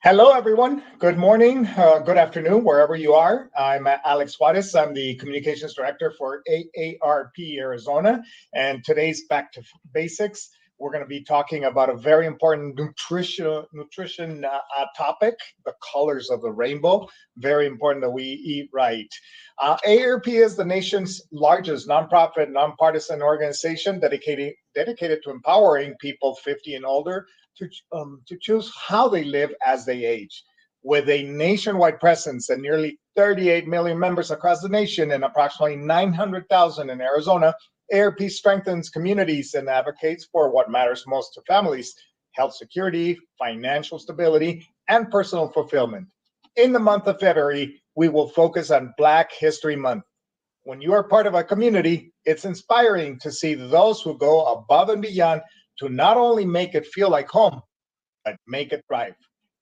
Hello, everyone. Good morning, good afternoon, wherever you are. I'm Alex Juarez. I'm the Communications Director for AARP Arizona. And today's Back to Basics, we're going to be talking about a very important nutrition topic, the colors of the rainbow. Very important that we eat right. AARP is the nation's largest nonprofit, nonpartisan organization dedicated to empowering people 50 and older to choose how they live as they age. With a nationwide presence and nearly 38 million members across the nation and approximately 900,000 in Arizona, ARP strengthens communities and advocates for what matters most to families: health security, financial stability, and personal fulfillment. In the month of February, we will focus on Black History Month. When you are part of a community, it's inspiring to see those who go above and beyond to not only make it feel like home, but make it thrive.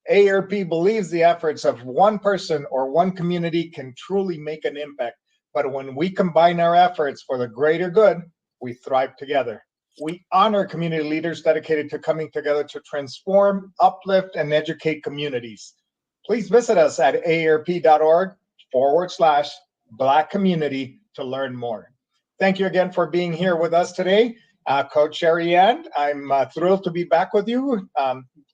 ARP believes the efforts of one person or one community can truly make an impact. But when we combine our efforts for the greater good, we thrive together. We honor community leaders dedicated to coming together to transform, uplift, and educate communities. Please visit us at aarp.org/Black community to learn more. Thank you again for being here with us today. Coach SheriAnne, I'm thrilled to be back with you.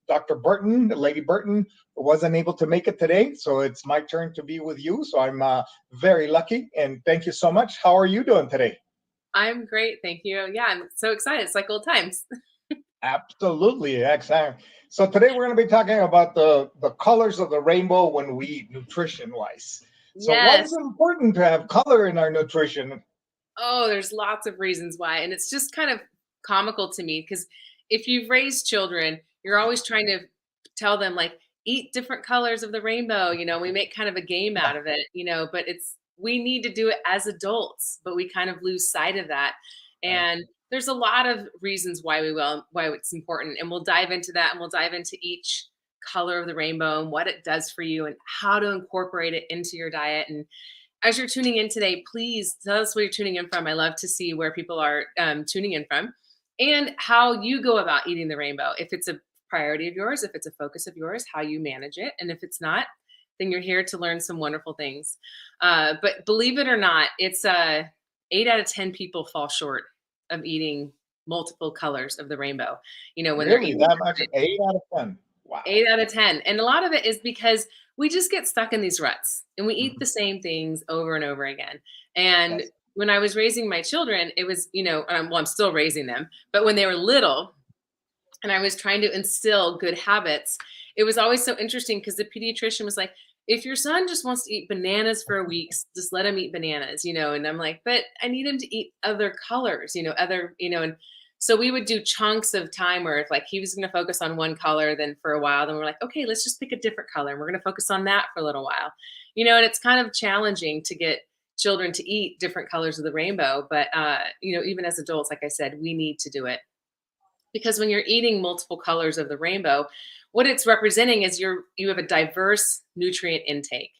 Dr. Burton, Lady Burton, wasn't able to make it today, so it's my turn to be with you. So I'm very lucky, and thank you so much. How are you doing today? I'm great, thank you. Yeah, I'm so excited. It's like old times. Absolutely, excellent. So today we're going to be talking about the colors of the rainbow when we eat, nutrition-wise. So why is Yes. it important to have color in our nutrition? Oh, there's lots of reasons why. And it's just kind of comical to me because if you've raised children, you're always trying to tell them, like, eat different colors of the rainbow. We make kind of a game Yeah, out of it, but we need to do it as adults, but we kind of lose sight of that. right. And there's a lot of reasons why it's important. And we'll dive into that, and we'll dive into each color of the rainbow and what it does for you and how to incorporate it into your diet. And as you're tuning in today, please tell us where you're tuning in from. I love to see where people are tuning in from and how you go about eating the rainbow. If it's a priority of yours, if it's a focus of yours, how you manage it. And if it's not, then you're here to learn some wonderful things. But believe it or not, it's 8 out of 10 people fall short of eating multiple colors of the rainbow, when they're Really, eating. that much? 8 out of 10. Wow. 8 out of 10. And a lot of it is because we just get stuck in these ruts and we eat Mhm. the same things over and over again. And Yes. when I was raising my children, it was, well, I'm still raising them, but when they were little and I was trying to instill good habits, it was always so interesting because the pediatrician was like, if your son just wants to eat bananas for a week, just let him eat bananas, and I'm like, but I need him to eat other colors, and so we would do chunks of time where if like he was going to focus on one color, then for a while, then we're like, okay, let's just pick a different color and we're going to focus on that for a little while, and it's kind of challenging to get children to eat different colors of the rainbow. But, even as adults, like I said, we need to do it because when you're eating multiple colors of the rainbow, what it's representing is you have a diverse nutrient intake.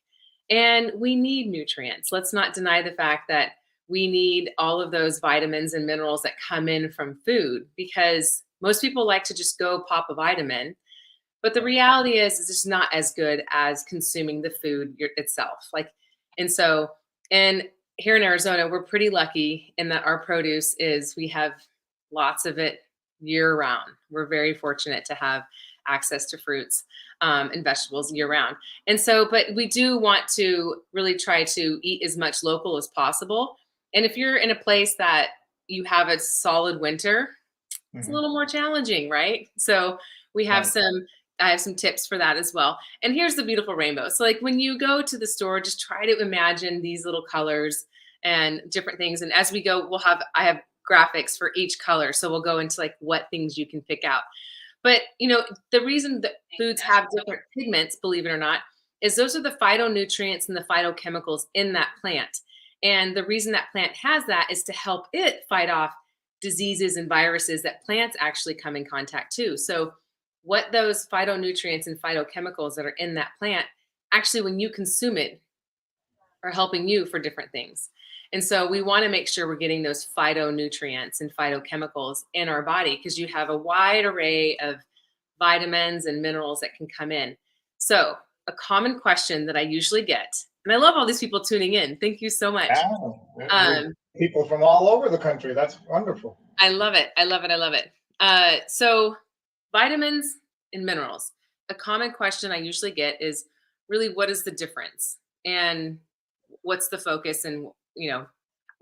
And we need nutrients. Let's not deny the fact that we need all of those vitamins and minerals that come in from food because most people like to just go pop a vitamin. But the Right. reality is it's not as good as consuming the food itself. And so, and here in Arizona, we're pretty lucky in that our produce we have lots of it year round. We're very fortunate to have access to fruits and vegetables year round. And so, but we do want to really try to eat as much local as possible. And if you're in a place that you have a solid winter, it's a Mhm. little more challenging, right? So we have Right. some I have some tips for that as well. And here's the beautiful rainbow. So like when you go to the store, just try to imagine these little colors and different things. And as we go, I have graphics for each color. So we'll go into like what things you can pick out. But the reason that foods have different pigments, believe it or not, is those are the phytonutrients and the phytochemicals in that plant. And the reason that plant has that is to help it fight off diseases and viruses that plants actually come in contact to. So what those phytonutrients and phytochemicals that are in that plant actually when you consume it are helping you for different things. And so we want to make sure we're getting those phytonutrients and phytochemicals in our body because you have a wide array of vitamins and minerals that can come in. So a common question that I usually get, and I love all these people tuning in. Thank you so much. Wow. People from all over the country. That's wonderful. I love it. I love it. I love it. So vitamins and minerals. A common question I usually get is really, what is the difference? And what's the focus? And,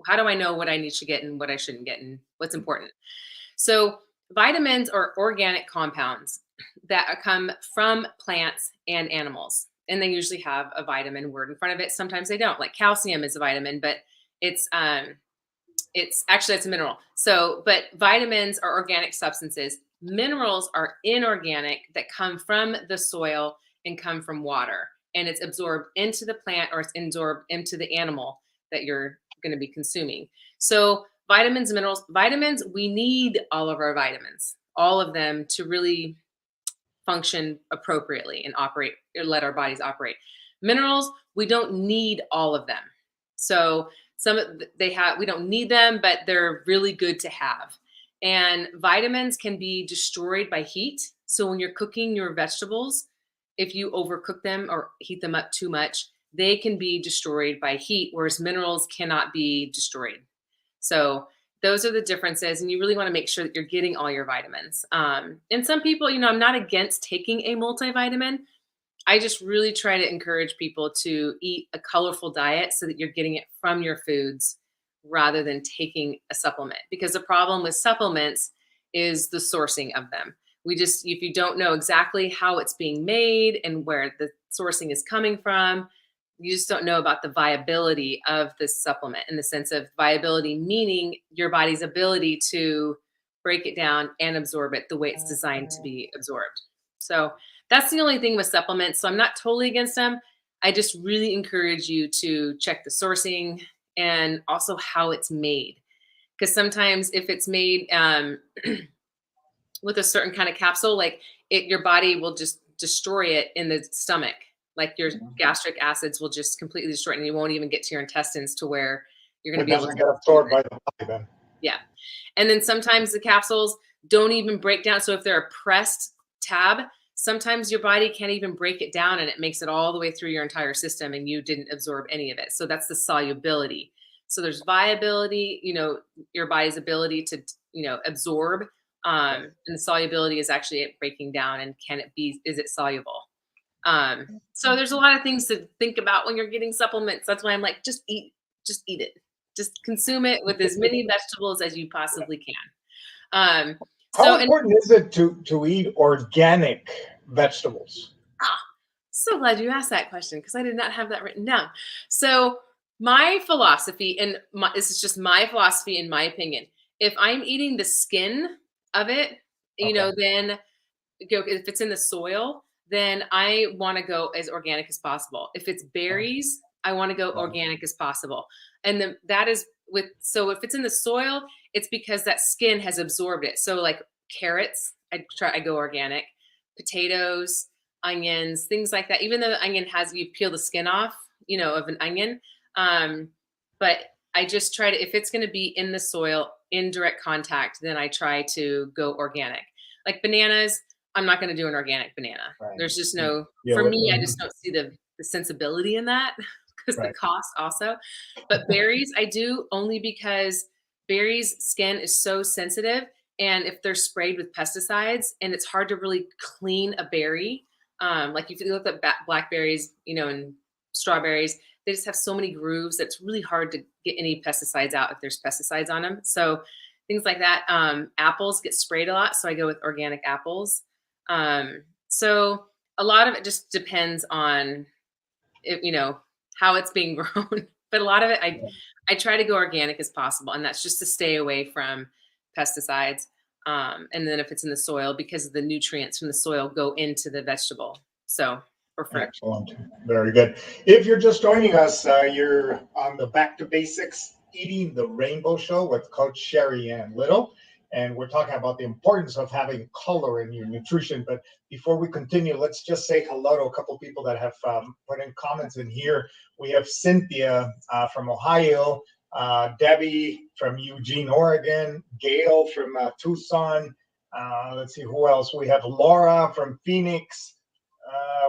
how do I know what I need to get and what I shouldn't get and what's important? So vitamins are organic compounds that come from plants and animals. And they usually have a vitamin word in front of it. Sometimes they don't. Like calcium is a vitamin, but it's it's a mineral. So, but vitamins are organic substances. Minerals are inorganic that come from the soil and come from water. And it's absorbed into the plant or it's absorbed into the animal that you're going to be consuming. So, vitamins, minerals, vitamins, we need all of our vitamins, all of them to really function appropriately and operate or let our bodies operate. Minerals, we don't need all of them. So we don't need them, but they're really good to have. And vitamins can be destroyed by heat. So when you're cooking your vegetables, if you overcook them or heat them up too much, they can be destroyed by heat, whereas minerals cannot be destroyed. So those are the differences, and you really want to make sure that you're getting all your vitamins. And some people, I'm not against taking a multivitamin. I just really try to encourage people to eat a colorful diet so that you're getting it from your foods rather than taking a supplement. Because the problem with supplements is the sourcing of them. If you don't know exactly how it's being made and where the sourcing is coming from, you just don't know about the viability of this supplement, in the sense of viability, meaning your body's ability to break it down and absorb it the way it's designed to be absorbed. So that's the only thing with supplements. So I'm not totally against them. I just really encourage you to check the sourcing and also how it's made. Because sometimes if it's made with a certain kind of capsule, like your body will just destroy it in the stomach. Like your gastric acids will just completely destroy it, and you won't even get to your intestines to where you're going to be able to get absorbed by the body then. Yeah. And then sometimes the capsules don't even break down. So if they're a pressed tab, sometimes your body can't even break it down, and it makes it all the way through your entire system and you didn't absorb any of it. So that's the solubility. So there's viability, your body's ability to, absorb. And the solubility is actually it breaking down, and is it soluble? So there's a lot of things to think about when you're getting supplements. That's why I'm like, just eat it. Just consume it with as many vegetables as you possibly can. How important is it to eat organic vegetables? So glad you asked that question, because I did not have that written down. So my philosophy, and this is just my philosophy in my opinion, if I'm eating the skin of it, then if it's in the soil, then I want to go as organic as possible. If it's berries, I want to go organic as possible. And that is so if it's in the soil, it's because that skin has absorbed it. So like carrots, I go organic. Potatoes, onions, things like that. Even though the onion you peel the skin off, of an onion. But I just try to, if it's going to be in the soil, in direct contact, then I try to go organic. Like bananas, I'm not going to do an organic banana. Right. There's just for me, I just don't see the sensibility in that, because the cost also. But berries, I do, only because berries' skin is so sensitive. And if they're sprayed with pesticides, and it's hard to really clean a berry, like if you look at blackberries, and strawberries, they just have so many grooves that it's really hard to get any pesticides out if there's pesticides on them. So things like that. Apples get sprayed a lot, so I go with organic apples. So a lot of it just depends on how it's being grown. But a lot of it, I try to go organic as possible, and that's just to stay away from pesticides. And then if it's in the soil, because the nutrients from the soil go into the vegetable. So excellent. Very good. If you're just joining us, you're on the Back to Basics Eating the Rainbow Show with Coach SheriAnne Little. And we're talking about the importance of having color in your nutrition. But before we continue, let's just say hello to a couple people that have put in comments in here. We have Cynthia from Ohio, Debbie from Eugene, Oregon, Gail from Tucson. Let's see who else. We have Laura from Phoenix,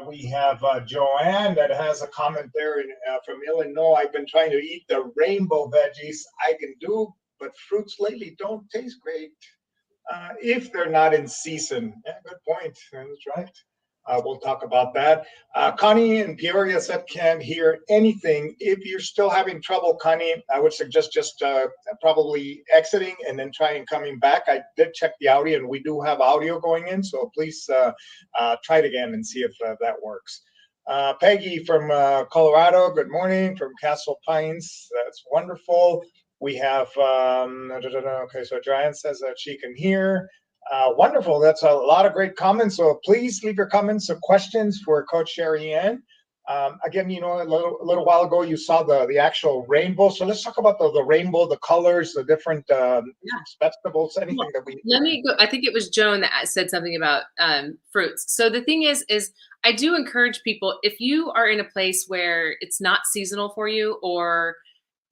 We have Joanne that has a comment there from Illinois. I've been trying to eat the rainbow veggies. I can do, but fruits lately don't taste great if they're not in season. Yeah, good point. That's right. We'll talk about that. Connie in Peoria said can't hear anything. If you're still having trouble, Connie, I would suggest just probably exiting and then trying coming back. I did check the audio, and we do have audio going in, so please try it again and see if that works. Peggy from Colorado, good morning from Castle Pines. That's wonderful. We have, okay, so Joanne says that she can hear. Wonderful. That's a lot of great comments. So please leave your comments or questions for Coach SheriAnne. Again, you know, a little while ago, you saw the actual rainbow. So let's talk about the rainbow, the colors, the different vegetables, anything that we. Let me go. I think it was Joan that said something about fruits. So the thing is I do encourage people, if you are in a place where it's not seasonal for you, or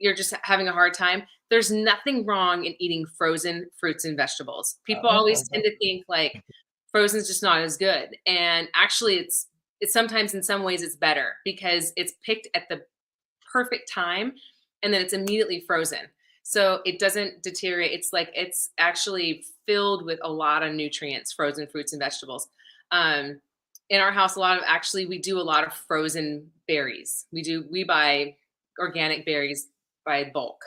you're just having a hard time, there's nothing wrong in eating frozen fruits and vegetables. People always tend to think like frozen is just not as good. And actually it's sometimes in some ways it's better because it's picked at the perfect time and then it's immediately frozen. So it doesn't deteriorate. It's actually filled with a lot of nutrients, frozen fruits and vegetables. In our house, we do a lot of frozen berries. We buy organic berries by bulk,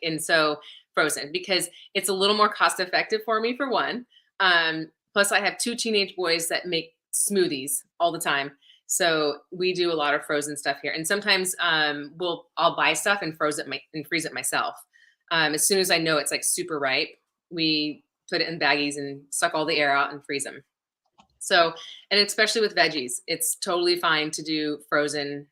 and so frozen, because it's a little more cost effective for me, for one. Plus I have 2 teenage boys that make smoothies all the time. So we do a lot of frozen stuff here. And sometimes I'll buy stuff and freeze it myself. As soon as I know it's like super ripe, we put it in baggies and suck all the air out and freeze them. So, and especially with veggies, it's totally fine to do frozen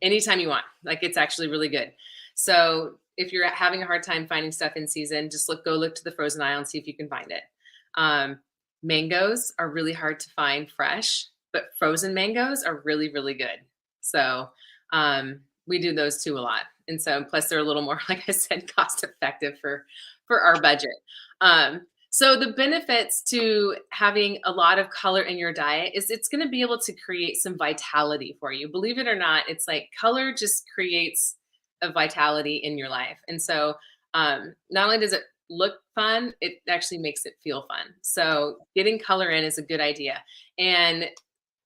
anytime you want. It's actually really good. So if you're having a hard time finding stuff in season, just go look to the frozen aisle and see if you can find it. Mangoes are really hard to find fresh, but frozen mangoes are really, really good. So we do those too a lot. And so plus they're a little more, like I said, cost effective for our budget. So the benefits to having a lot of color in your diet is it's going to be able to create some vitality for you. Believe it or not, it's like color just creates a vitality in your life. And so not only does it look fun, it actually makes it feel fun. So getting color in is a good idea. And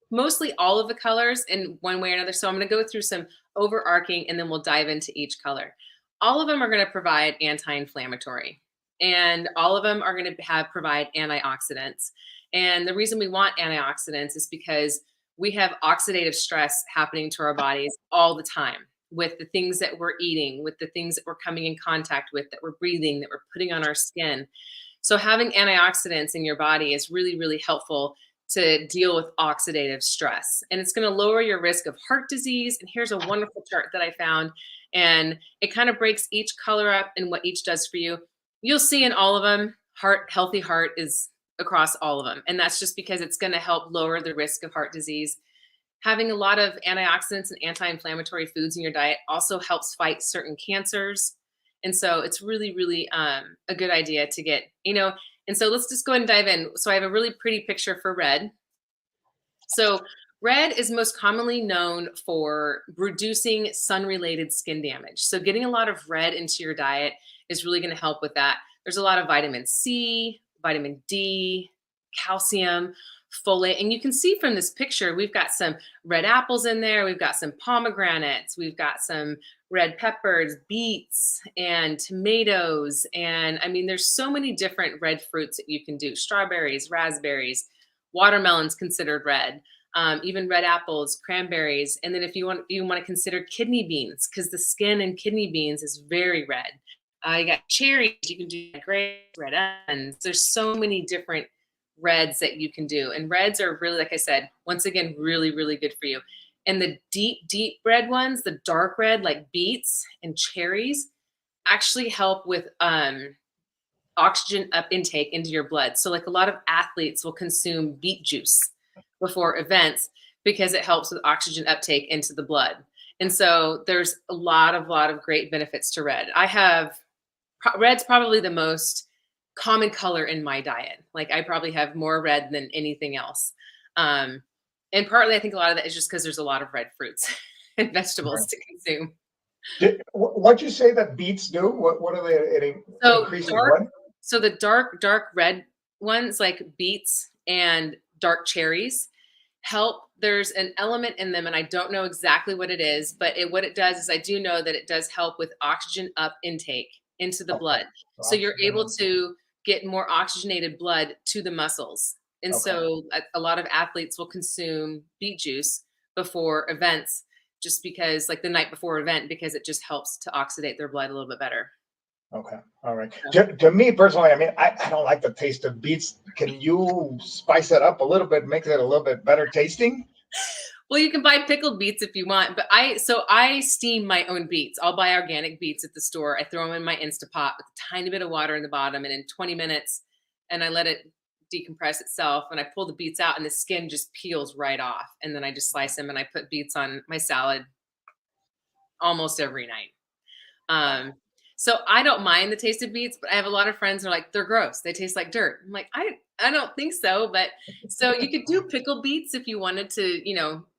mostly all of the colors in one way or another. So I'm going to go through some overarching and then we'll dive into each color. All of them are going to provide anti-inflammatory, and all of them are going to provide antioxidants. And the reason we want antioxidants is because we have oxidative stress happening to our bodies all the time, with the things that we're eating, with the things that we're coming in contact with, that we're breathing, that we're putting on our skin. So having antioxidants in your body is really, really helpful to deal with oxidative stress. And it's going to lower your risk of heart disease. And here's a wonderful chart that I found. And it kind of breaks each color up and what each does for you. You'll see in all of them, healthy heart is across all of them. And that's just because it's going to help lower the risk of heart disease. Having a lot of antioxidants and anti-inflammatory foods in your diet also helps fight certain cancers. And so it's really, really a good idea to get, and so let's just go ahead and dive in. So I have a really pretty picture for red. So red is most commonly known for reducing sun-related skin damage. So getting a lot of red into your diet is really going to help with that. There's a lot of vitamin C, vitamin D, calcium, folate. And you can see from this picture, we've got some red apples in there. We've got some pomegranates. We've got some red peppers, beets, and tomatoes. And I mean, there's so many different red fruits that you can do. Strawberries, raspberries, watermelons considered red, even red apples, cranberries. And then if you want to consider kidney beans, because the skin in kidney beans is very red. You got cherries, you can do grapes, red onions. There's so many different reds that you can do. And reds are really, like I said, once again, really, really good for you. And the deep, deep red ones, the dark red, like beets and cherries, actually help with oxygen intake into your blood. So like a lot of athletes will consume beet juice before events because it helps with oxygen uptake into the blood. And so there's a lot of great benefits to red. Red's probably the most common color in my diet. Like I probably have more red than anything else. And partly, I think a lot of that is just because there's a lot of red fruits and vegetables Right. to consume. What'd you say that beets do? What are they? It So increases dark, what? so the dark red ones like beets and dark cherries help. There's an element in them, and I don't know exactly what it is, but what it does is I do know that it does help with oxygen up intake into the Okay. blood. So So you're oxygen able and to get more oxygenated blood to the muscles. And okay. so a lot of athletes will consume beet juice before events just because, like the night before event, because it just helps to oxidate their blood a little bit better. Okay. All right. So- To me personally, I mean, I don't like the taste of beets. Can you spice it up a little bit, make it a little bit better tasting? Well, you can buy pickled beets if you want, but I steam my own beets. I'll buy organic beets at the store. I throw them in my Instapot with a tiny bit of water in the bottom, and in 20 minutes, and I let it decompress itself. And I pull the beets out, and the skin just peels right off. And then I just slice them, and I put beets on my salad almost every night. Um, so I don't mind the taste of beets, but I have a lot of friends who are like, they're gross. They taste like dirt. I'm like, I don't think so. But so you could do pickled beets if you wanted to,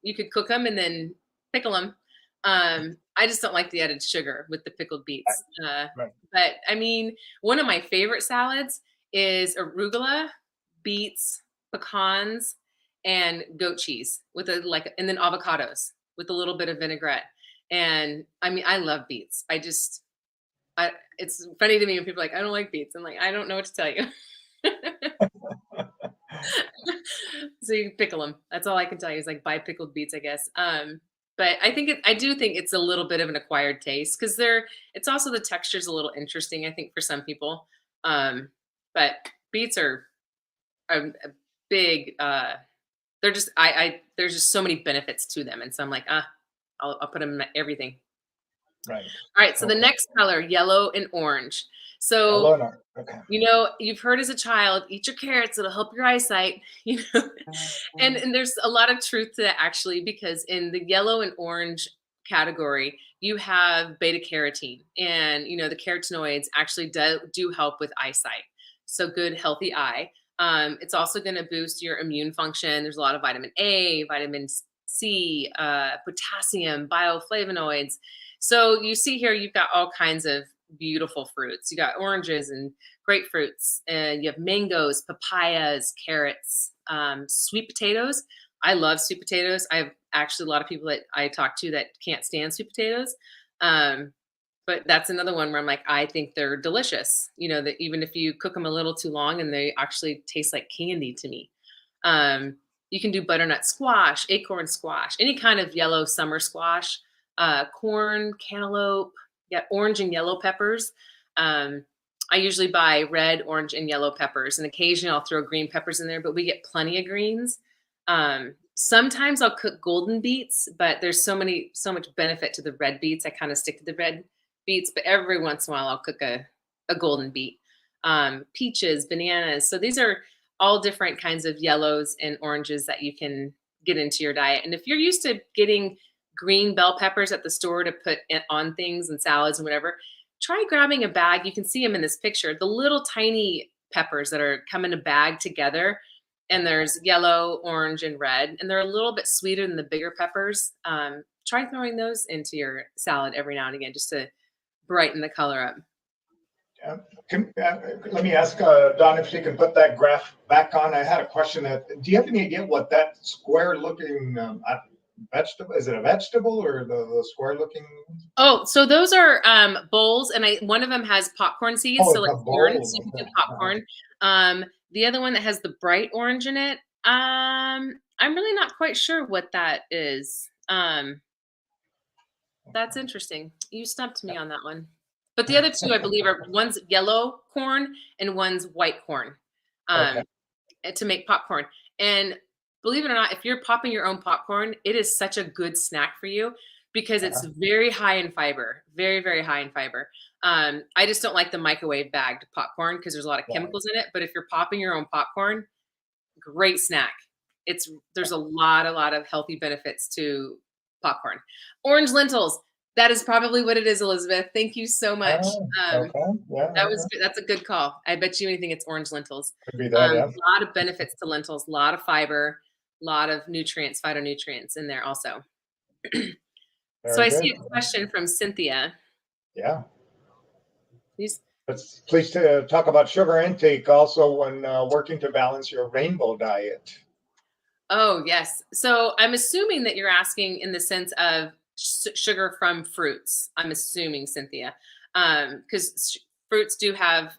you could cook them and then pickle them. I just don't like the added sugar with the pickled beets. Right. But I mean, one of my favorite salads is arugula, beets, pecans, and goat cheese with and then avocados with a little bit of vinaigrette. And I mean, I love beets. It's funny to me when people are like, I don't like beets. I'm like, I don't know what to tell you. So you can pickle them. That's all I can tell you is like buy pickled beets, I guess. But I do think it's a little bit of an acquired taste because it's also the texture's a little interesting, I think, for some people. But beets are a big, they're just, there's just so many benefits to them. And so I'm like, I'll put them in everything. Right. All right, so the Okay. next color, yellow and orange. Hello, So, no. Okay. you've heard as a child, eat your carrots, it'll help your eyesight, and there's a lot of truth to that actually, because in the yellow and orange category, you have beta carotene, and the carotenoids actually do help with eyesight. So good, healthy eye. It's also going to boost your immune function. There's a lot of vitamin A, vitamin C, potassium, bioflavonoids. So you see here, you've got all kinds of beautiful fruits. You got oranges and grapefruits, and you have mangoes, papayas, carrots, sweet potatoes. I love sweet potatoes. I have actually a lot of people that I talk to that can't stand sweet potatoes. But that's another one where I'm like, I think they're delicious. That even if you cook them a little too long, and they actually taste like candy to me. You can do butternut squash, acorn squash, any kind of yellow summer squash, corn, cantaloupe, orange and yellow peppers. I usually buy red, orange, and yellow peppers, and occasionally I'll throw green peppers in there, but we get plenty of greens. Sometimes I'll cook golden beets, but there's so much benefit to the red beets. I kind of stick to the red beets, but every once in a while I'll cook a golden beet. Peaches, bananas. So these are all different kinds of yellows and oranges that you can get into your diet. And if you're used to getting green bell peppers at the store to put on things and salads and whatever, try grabbing a bag. You can see them in this picture, the little tiny peppers that come in a bag together. And there's yellow, orange, and red. And they're a little bit sweeter than the bigger peppers. Try throwing those into your salad every now and again, just to brighten the color up. Let me ask Dawn if she can put that graph back on. I had a question. Do you have any idea what that square-looking vegetable is? It a vegetable or the square-looking? Oh, so those are bowls, and one of them has popcorn seeds, Oh, so it's like a corn, bowl. so you can do Okay. popcorn. The other one that has the bright orange in it, I'm really not quite sure what that is. That's interesting. You stumped me on that one. But the other two, I believe, are one's yellow corn and one's white corn, Okay. to make popcorn. And believe it or not, if you're popping your own popcorn, it is such a good snack for you because it's very high in fiber, very, very high in fiber. I just don't like the microwave bagged popcorn because there's a lot of Right. chemicals in it. But if you're popping your own popcorn, great snack. There's a lot of healthy benefits to popcorn. Orange lentils. That is probably what it is, Elizabeth. Thank you so much. Okay. Yeah. That's a good call. I bet you anything it's orange lentils. Could be that. A Yeah. lot of benefits to lentils, a lot of fiber. lot of nutrients, phytonutrients in there also. So Very I see good. a question from Cynthia. Yeah. Please. Let's please talk about sugar intake also when working to balance your rainbow diet. Oh, yes. So I'm assuming that you're asking in the sense of sugar from fruits. I'm assuming, Cynthia, because fruits do have,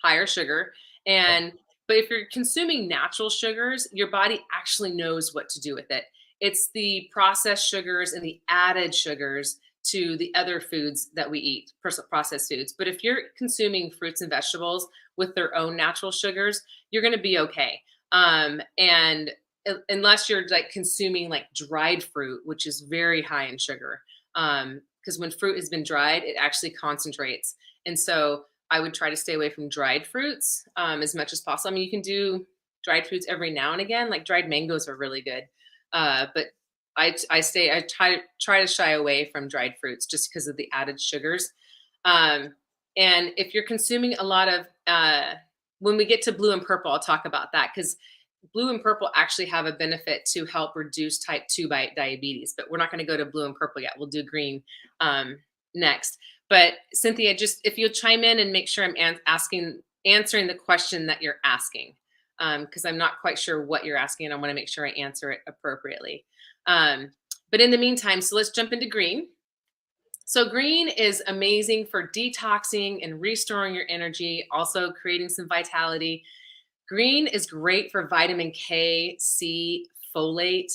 higher sugar. And but if you're consuming natural sugars, your body actually knows what to do with it. It's the processed sugars and the added sugars to the other foods that we eat, processed foods. But if you're consuming fruits and vegetables with their own natural sugars, you're going to be okay. And unless you're like consuming like dried fruit, which is very high in sugar. Because when fruit has been dried, it actually concentrates. And so I would try to stay away from dried fruits as much as possible. I mean, you can do dried fruits every now and again, like dried mangoes are really good. But I try to shy away from dried fruits just because of the added sugars. Um, and if you're consuming a lot of, when we get to blue and purple, I'll talk about that because blue and purple actually have a benefit to help reduce type 2 diabetes, but we're not going to go to blue and purple yet. We'll do green next. But Cynthia, just if you'll chime in and make sure I'm answering the question that you're asking, because I'm not quite sure what you're asking, and I want to make sure I answer it appropriately. But in the meantime, so let's jump into green. So green is amazing for detoxing and restoring your energy, also creating some vitality. Green is great for vitamin K, C, folate.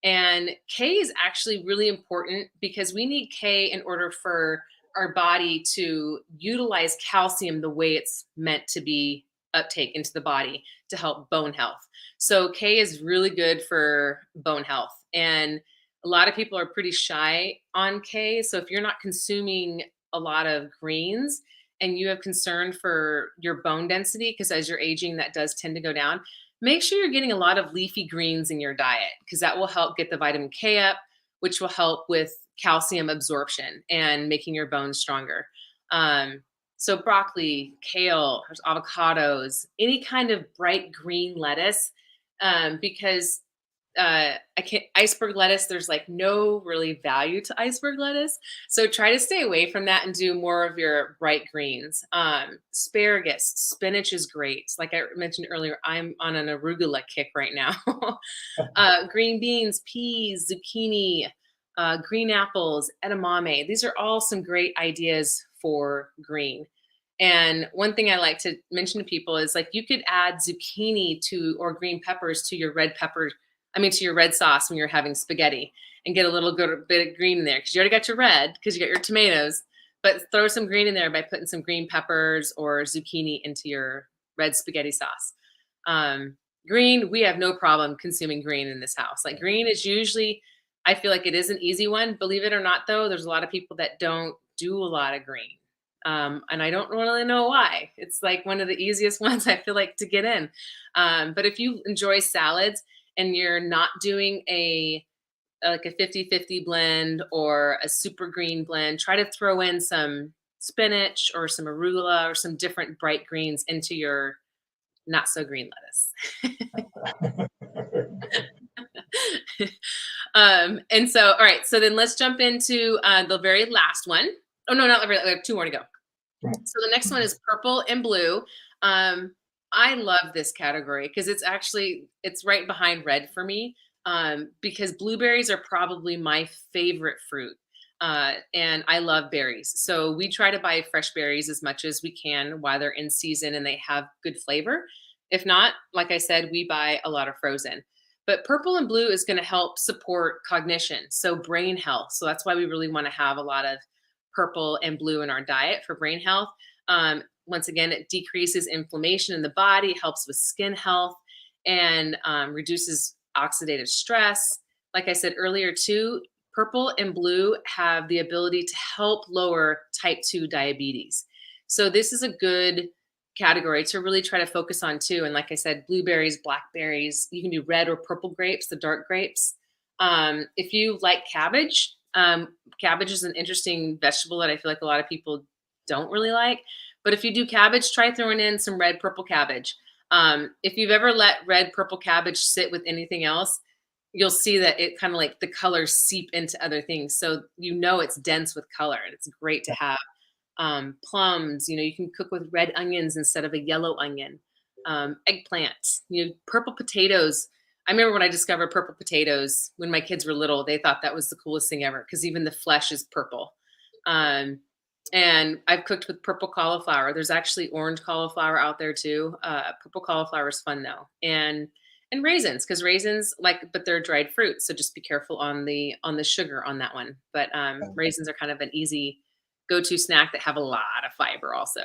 And K is actually really important because we need K in order for our body to utilize calcium the way it's meant to be uptake into the body to help bone health. So K is really good for bone health. And a lot of people are pretty shy on K. So if you're not consuming a lot of greens, and you have concern for your bone density, because as you're aging, that does tend to go down, make sure you're getting a lot of leafy greens in your diet because that will help get the vitamin K up, which will help with calcium absorption and making your bones stronger. So broccoli, kale, there's avocados, any kind of bright green lettuce, because I can't iceberg lettuce. There's like no really value to iceberg lettuce, so try to stay away from that and do more of your bright greens. Asparagus, spinach is great. Like I mentioned earlier, I'm on an arugula kick right now. Green beans, peas, zucchini, green apples, edamame. These are all some great ideas for green. And one thing I like to mention to people is like you could add zucchini to or green peppers to your to your red sauce when you're having spaghetti and get a little good bit of green in there because you already got your red because you got your tomatoes, but throw some green in there by putting some green peppers or zucchini into your red spaghetti sauce. Green, we have no problem consuming green in this house. Like green is usually, I feel like it is an easy one. Believe it or not, though, there's a lot of people that don't do a lot of green. And I don't really know why. It's like one of the easiest ones I feel like to get in. But if you enjoy salads, and you're not doing like a 50-50 blend or a super green blend, try to throw in some spinach or some arugula or some different bright greens into your not so green lettuce. And so, all right, so then let's jump into the very last one. Oh, no, not the very, we have two more to go. So the next one is purple and blue. I love this category because it's right behind red for me because blueberries are probably my favorite fruit. And I love berries. So we try to buy fresh berries as much as we can while they're in season and they have good flavor. If not, like I said, we buy a lot of frozen. But purple and blue is going to help support cognition, so brain health. So that's why we really want to have a lot of purple and blue in our diet for brain health. Once again, it decreases inflammation in the body, helps with skin health, and reduces oxidative stress. Like I said earlier, too, purple and blue have the ability to help lower type 2 diabetes. So this is a good category to really try to focus on too. And like I said, blueberries, blackberries, you can do red or purple grapes, the dark grapes. If you like cabbage, cabbage is an interesting vegetable that I feel like a lot of people don't really like. But if you do cabbage, try throwing in some red, purple cabbage. If you've ever let red purple cabbage sit with anything else, you'll see that it kind of like the colors seep into other things. So it's dense with color, and it's great to have. Plums, you can cook with red onions instead of a yellow onion. Eggplant, purple potatoes. I remember when I discovered purple potatoes when my kids were little, they thought that was the coolest thing ever because even the flesh is purple. And I've cooked with purple cauliflower. There's actually orange cauliflower out there too. Purple cauliflower is fun though. And raisins, because raisins but they're dried fruit. So just be careful on the sugar on that one. But raisins are kind of an easy go-to snack that have a lot of fiber also.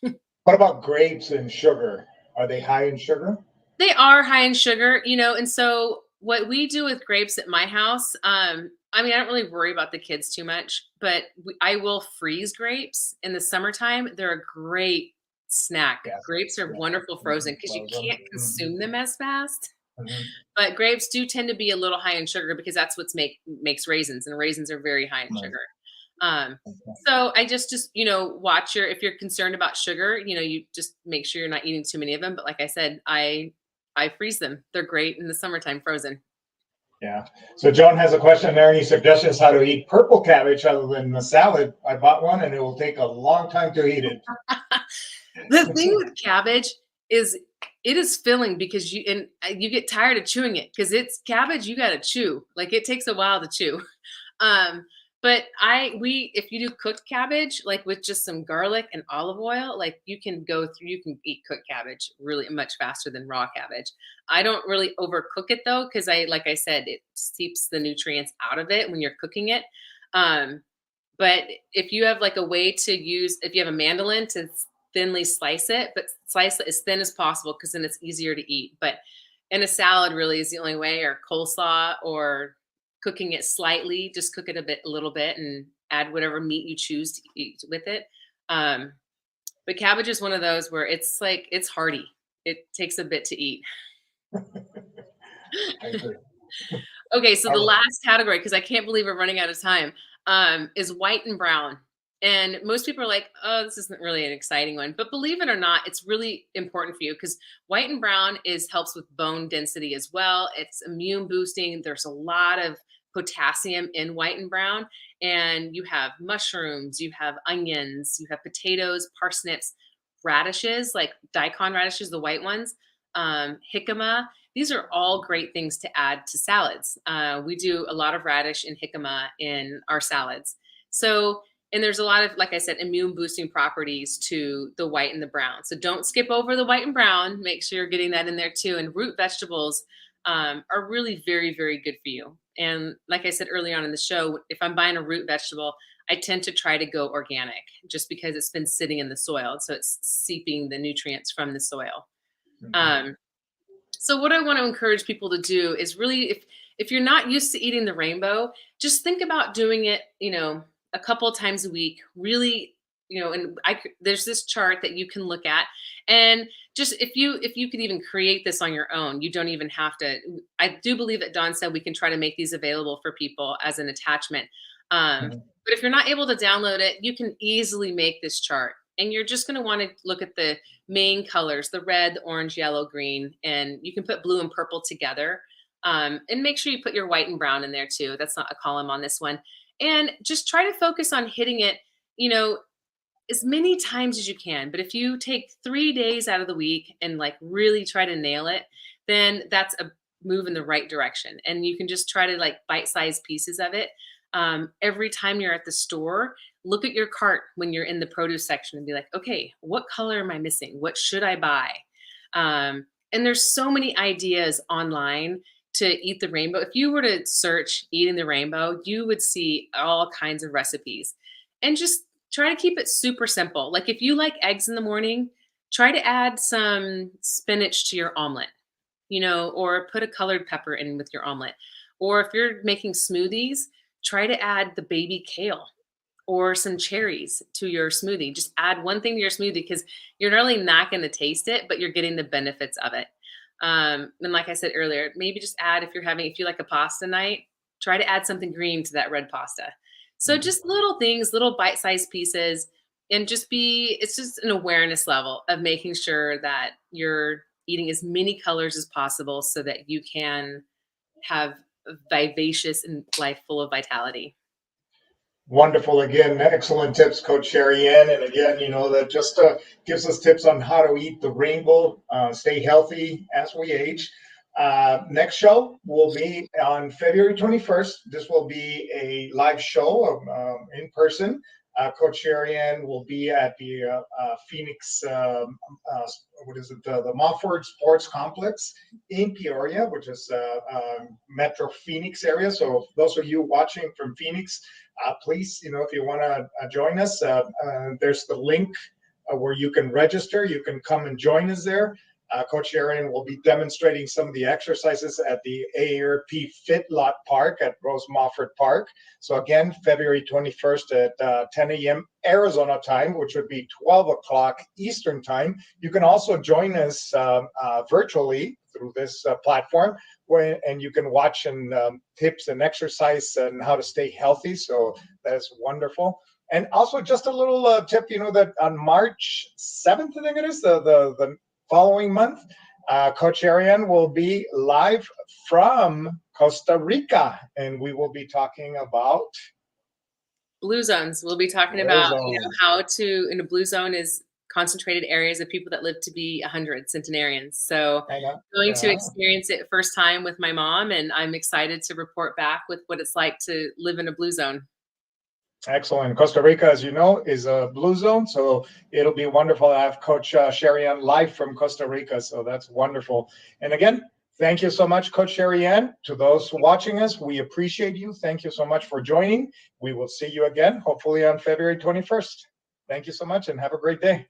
What about grapes and sugar? Are they high in sugar? They are high in sugar, and so what we do with grapes at my house, I don't really worry about the kids too much, but I will freeze grapes in the summertime. They're a great snack. Yes. Grapes are wonderful frozen because you can't consume them as fast. Mm-hmm. But grapes do tend to be a little high in sugar because that's what makes raisins, and raisins are very high in sugar. So I just watch if you're concerned about sugar, you just make sure you're not eating too many of them. But like I said, I freeze them. They're great in the summertime frozen. Yeah. So Joan has a question there. Any suggestions how to eat purple cabbage other than the salad? I bought one and it will take a long time to eat it. The thing with cabbage is it is filling because you get tired of chewing it because it's cabbage. You got to chew. Like it takes a while to chew. But if you do cooked cabbage, like with just some garlic and olive oil, like you can eat cooked cabbage really much faster than raw cabbage. I don't really overcook it though, because like I said, it seeps the nutrients out of it when you're cooking it. But if you have like a way if you have a mandolin to thinly slice it, but slice it as thin as possible, because then it's easier to eat. But in a salad really is the only way, or coleslaw, or cooking it slightly, just cook it a little bit and add whatever meat you choose to eat with it. But cabbage is one of those where it's hearty. It takes a bit to eat. I agree. Okay, so the last category, because I can't believe we're running out of time, is white and brown. And most people are like, oh, this isn't really an exciting one. But believe it or not, it's really important for you because white and brown helps with bone density as well. It's immune boosting. There's a lot of potassium in white and brown. And you have mushrooms, you have onions, you have potatoes, parsnips, radishes, like daikon radishes, the white ones, jicama. These are all great things to add to salads. We do a lot of radish and jicama in our salads. And there's a lot of, like I said, immune boosting properties to the white and the brown. So don't skip over the white and brown. Make sure you're getting that in there too. And root vegetables are really very, very good for you. And like I said early on in the show, if I'm buying a root vegetable, I tend to try to go organic just because it's been sitting in the soil. So it's seeping the nutrients from the soil. Mm-hmm. So what I want to encourage people to do is really, if you're not used to eating the rainbow, just think about doing it, a couple of times a week, really, and there's this chart that you can look at, and just if you could even create this on your own, you don't even have to. I do believe that Dawn said we can try to make these available for people as an attachment. But if you're not able to download it, you can easily make this chart, and you're just going to want to look at the main colors, the red, the orange, yellow, green, and you can put blue and purple together, and make sure you put your white and brown in there too. That's not a column on this one. And just try to focus on hitting it, as many times as you can. But if you take 3 days out of the week and really try to nail it, then that's a move in the right direction. And you can just try to bite-sized pieces of it. Every time you're at the store, look at your cart when you're in the produce section and be like, okay, what color am I missing? What should I buy? And there's so many ideas online to eat the rainbow. If you were to search eating the rainbow, you would see all kinds of recipes, and just try to keep it super simple. Like if you like eggs in the morning, try to add some spinach to your omelet, or put a colored pepper in with your omelet. Or if you're making smoothies, try to add the baby kale or some cherries to your smoothie. Just add one thing to your smoothie because you're not only not going to taste it, but you're getting the benefits of it. And like I said earlier, maybe just add, if you like a pasta night, try to add something green to that red pasta. So just little things, little bite-sized pieces, and it's just an awareness level of making sure that you're eating as many colors as possible so that you can have a vivacious and life full of vitality. Wonderful. Again, excellent tips, Coach SheriAnne. And again, that just gives us tips on how to eat the rainbow, stay healthy as we age. Next show will be on February 21st. This will be a live show in person. Coach SheriAnne will be at the Phoenix, the Mofford Sports Complex in Peoria, which is Metro Phoenix area. So those of you watching from Phoenix, please, if you want to join us, there's the link where you can register. You can come and join us there. Coach SheriAnne will be demonstrating some of the exercises at the AARP Fit Lot Park at Rose Mofford Park. So again, February 21st at 10 a.m. Arizona time, which would be 12 o'clock Eastern time. You can also join us virtually through this platform, and you can watch and tips and exercise and how to stay healthy. So that's wonderful. And also just a little tip, that on March 7th, I think it is, the following month, Coach SheriAnne will be live from Costa Rica, and we will be talking about blue zones. We'll be talking about how to, in a blue zone is concentrated areas of people that live to be 100 centenarians. So going to experience it first time with my mom, and I'm excited to report back with what it's like to live in a blue zone. Excellent. Costa Rica, as you know, is a blue zone, so it'll be wonderful to have Coach SheriAnne live from Costa Rica. So that's wonderful. And again, thank you so much, Coach SheriAnne. To those watching us, we appreciate you. Thank you so much for joining. We will see you again, hopefully on February 21st. Thank you so much, and have a great day.